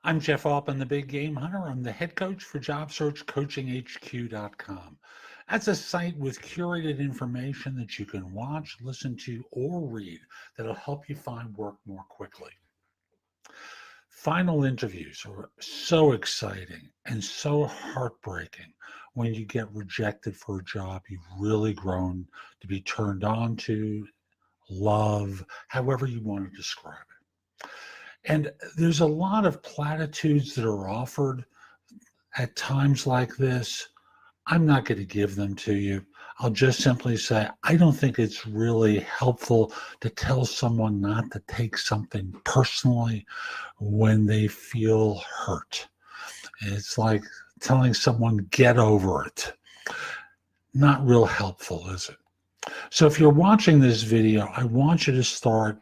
I'm Jeff Altman, the Big Game Hunter. I'm the head coach for JobSearchCoachingHQ.com. That's a site with curated information that you can watch, listen to, or read that'll help you find work more quickly. Final interviews are so exciting and so heartbreaking when you get rejected for a job you've really grown to be turned on to, love, however you want to describe it. And there's a lot of platitudes that are offered at times like this. I'm not going to give them to you. I'll just simply say, I don't think it's really helpful to tell someone not to take something personally when they feel hurt. It's like telling someone, get over it. Not real helpful, is it? So if you're watching this video, I want you to start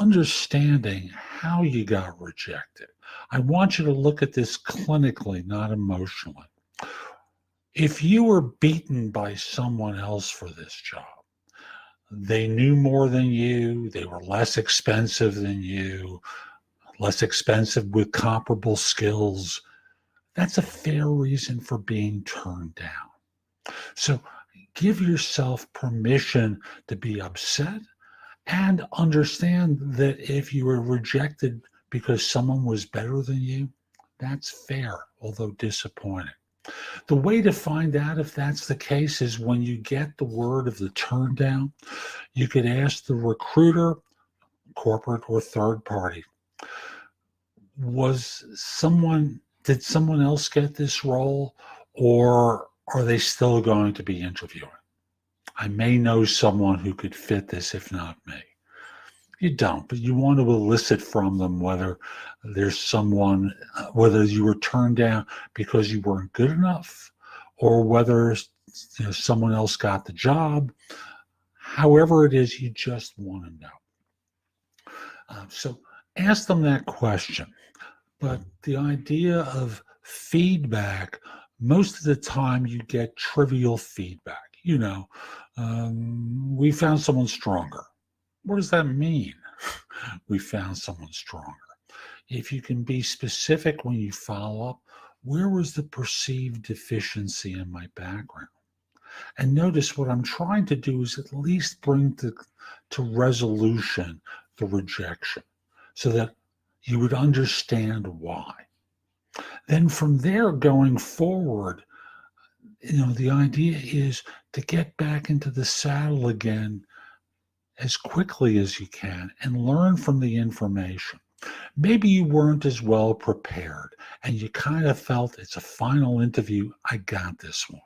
understanding how you got rejected. I want you to look at this clinically, not emotionally. If you were beaten by someone else for this job, they knew more than you, they were less expensive than you, less expensive with comparable skills, that's a fair reason for being turned down. So give yourself permission to be upset and understand that if you were rejected because someone was better than you, that's fair, although disappointing. The way to find out if that's the case is when you get the word of the turn down, you could ask the recruiter, corporate or third party, did someone else get this role, or are they still going to be interviewing? I may know someone who could fit this, if not me. You don't, but you want to elicit from them whether there's someone, whether you were turned down because you weren't good enough, or whether someone else got the job. However it is, you just want to know. So ask them that question. But the idea of feedback, most of the time you get trivial feedback. We found someone stronger. What does that mean? We found someone stronger. If you can be specific when you follow up, where was the perceived deficiency in my background? And notice what I'm trying to do is at least bring to resolution the rejection so that you would understand why. Then from there going forward, the idea is to get back into the saddle again as quickly as you can and learn from the information. Maybe you weren't as well prepared and you kind of felt it's a final interview, I got this one.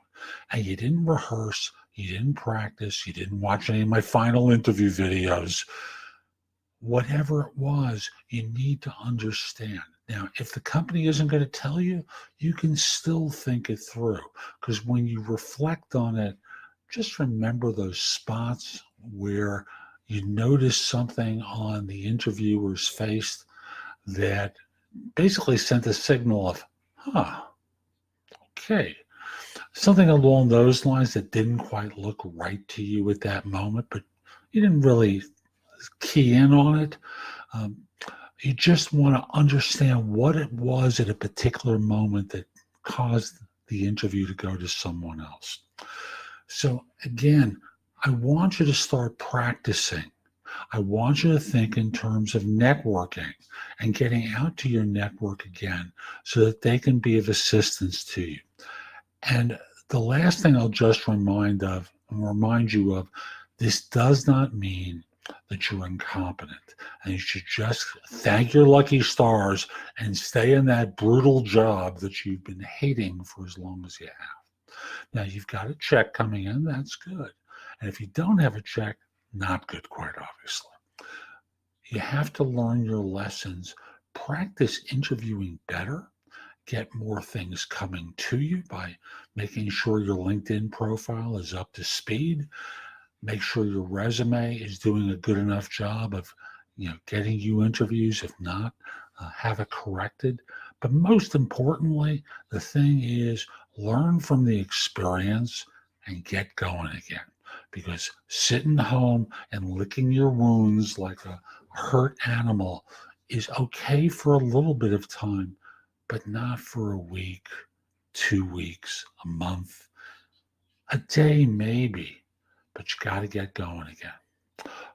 And you didn't rehearse, you didn't practice, you didn't watch any of my final interview videos. Whatever it was, you need to understand. Now, if the company isn't going to tell you, you can still think it through. Because when you reflect on it, just remember those spots where you notice something on the interviewer's face that basically sent a signal of, okay. Something along those lines that didn't quite look right to you at that moment, but you didn't really key in on it. You just want to understand what it was at a particular moment that caused the interview to go to someone else. So again, I want you to start practicing. I want you to think in terms of networking and getting out to your network again so that they can be of assistance to you. And the last thing I'll just remind you of, this does not mean that you're incompetent, and you should just thank your lucky stars and stay in that brutal job that you've been hating for as long as you have. Now, you've got a check coming in, that's good. And if you don't have a check, not good, quite obviously. You have to learn your lessons, practice interviewing better, get more things coming to you by making sure your LinkedIn profile is up to speed. Make sure your resume is doing a good enough job of, getting you interviews. If not, have it corrected. But most importantly, the thing is learn from the experience and get going again. Because sitting home and licking your wounds like a hurt animal is okay for a little bit of time, but not for a week, 2 weeks, a month, a day maybe, but you got to get going again.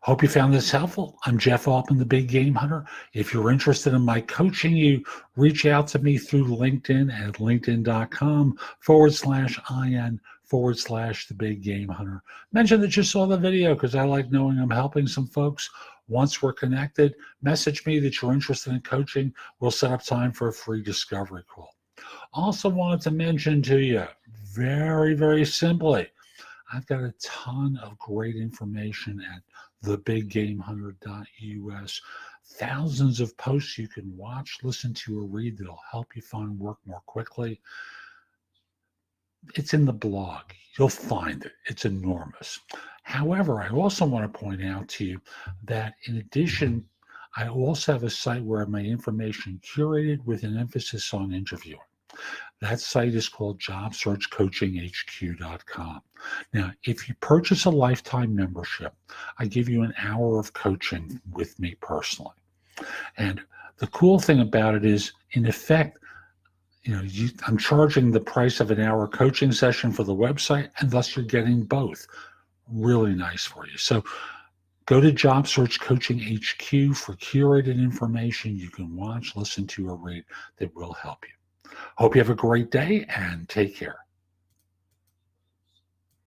Hope you found this helpful. I'm Jeff Altman, the Big Game Hunter. If you're interested in my coaching, you reach out to me through LinkedIn at linkedin.com/IN/the Big Game Hunter. Mention that you saw the video because I like knowing I'm helping some folks. Once we're connected, message me that you're interested in coaching. We'll set up time for a free discovery call. Also wanted to mention to you, very, very simply, I've got a ton of great information at thebiggamehunter.us. Thousands of posts you can watch, listen to, or read that'll help you find work more quickly. It's in the blog. You'll find it. It's enormous. However, I also want to point out to you that in addition, I also have a site where I have my information curated with an emphasis on interviewing. That site is called jobsearchcoachinghq.com. Now, if you purchase a lifetime membership, I give you an hour of coaching with me personally. And the cool thing about it is, in effect, I'm charging the price of an hour coaching session for the website, and thus you're getting both. Really nice for you. So go to Job Search Coaching HQ for curated information you can watch, listen to, or read that will help you. Hope you have a great day and take care.